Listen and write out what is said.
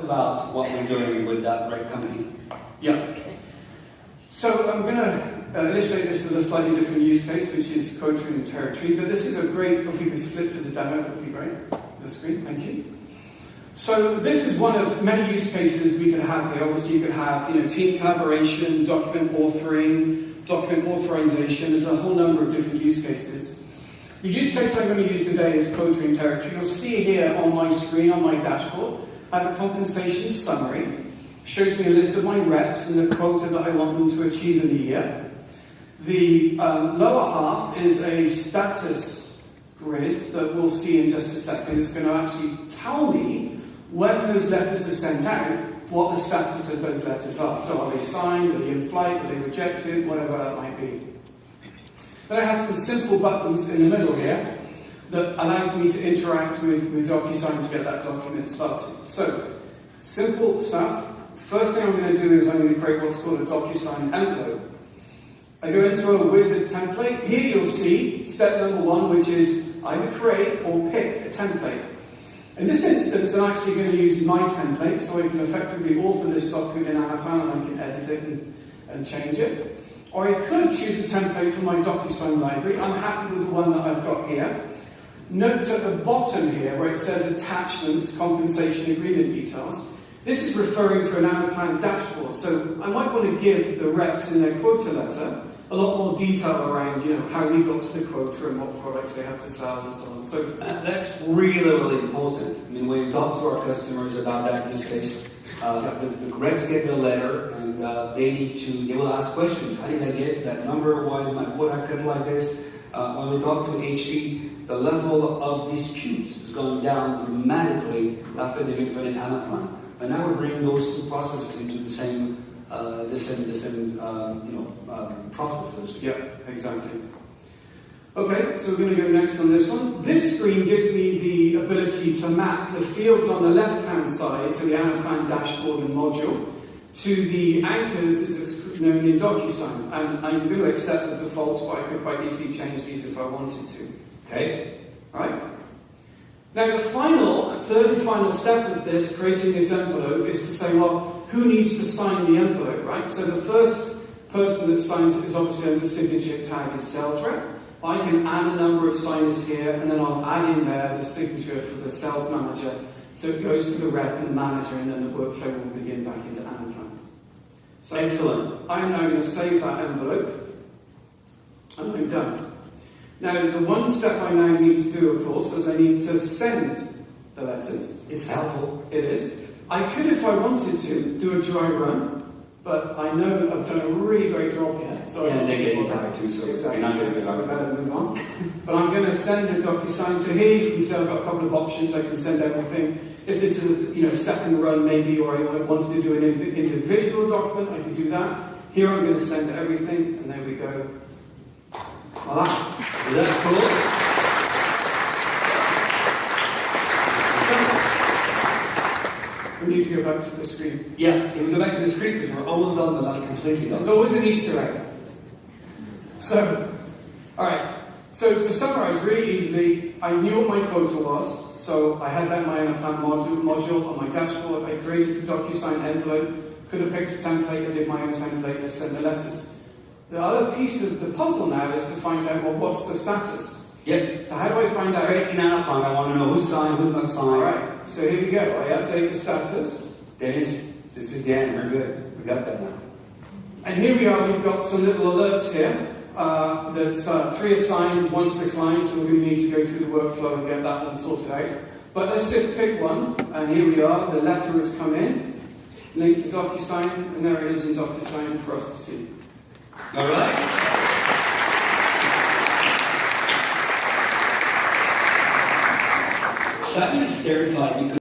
about what we're doing with that great company. Yeah. So I'm going to illustrate this with a slightly different use case, which is quota and territory. But this is a great, if we could flip to the demo, that would be great. The screen, thank you. So this is one of many use cases we could have here. Obviously, you could have team collaboration, document authoring, document authorization. There's a whole number of different use cases. The use case I'm going to use today is quota and territory. You'll see here on my screen, on my dashboard, I have a compensation summary. It shows me a list of my reps and the quota that I want them to achieve in the year. The lower half is a status grid that we'll see in just a second. It's going to actually tell me when those letters are sent out, what the status of those letters are. So are they signed, are they in flight, are they rejected, whatever that might be. Then I have some simple buttons in the middle here that allows me to interact with DocuSign to get that document started. So, simple stuff. First thing I'm going to do is I'm going to create what's called a DocuSign envelope. I go into a wizard template. Here you'll see step number 1, which is either create or pick a template. In this instance, I'm actually going to use my template, so I can effectively author this document in Anaplan and I can edit it and change it. Or I could choose a template from my DocuSign library. I'm happy with the one that I've got here. Note at the bottom here where it says attachments, compensation agreement details. This is referring to an Anaplan dashboard. So I might want to give the reps in their quota letter a lot more detail around, how we got to the quota and what products they have to sell and so on and so forth. That's really, really important. I mean, when we talk to our customers about that use case, the reps get the letter and they will ask questions. How did I get to that number? Why is my quota cut like this? When we talk to HP, the level of disputes has gone down dramatically after they've implemented Anaplan. And now we're bringing those two processes into the same processes. Yeah, exactly. Okay, so we're going to go next on this one. This screen gives me the ability to map the fields on the left-hand side to the Anaplan dashboard and module to the anchors as it's known in DocuSign. And I'm going to accept the defaults, but I could quite easily change these if I wanted to. Okay. Right? Now the third and final step of this, creating this envelope, is to say, well, who needs to sign the envelope, right? So the first person that signs it is obviously under signature tag is sales rep. I can add a number of signers here, and then I'll add in there the signature for the sales manager. So it goes to the rep and the manager, and then the workflow will begin back into Anaplan. So excellent. I'm now going to save that envelope, and I'm done. Now, the one step I now need to do, of course, is I need to send the letters. It's helpful. It is. I could, if I wanted to, do a dry run, but I know that I've done a really great job here. So yeah, they're getting tired too, so exactly. You're not going to So I better move on. But I'm going to send the DocuSign. So here you can see I've got a couple of options. I can send everything. If this is a second run maybe, or I wanted to do an individual document, I could do that. Here I'm going to send everything, and there we go. Voila. Is that cool? We need to go back to the screen. Yeah, can we go back to the screen because we're almost done, but not completely done. It's always an Easter egg. So, alright. So to summarize really easily, I knew what my quota was, so I had that in my Anaplan module on my dashboard. I created the DocuSign envelope, could have picked a template, I did my own template, I sent the letters. The other piece of the puzzle now is to find out, well, what's the status? Yep. So how do I find out? Right in Anaplan, I want to know who's signed, who's not signed. Alright, so here we go. I update the status. Dennis, this is the end. We're good. We got that now. And here we are. We've got some little alerts here. That's 3 assigned, 1's declined, so we're going to need to go through the workflow and get that one sorted out. But let's just pick one. And here we are. The letter has come in, linked to DocuSign, and there it is in DocuSign for us to see. All right. That is terrifying because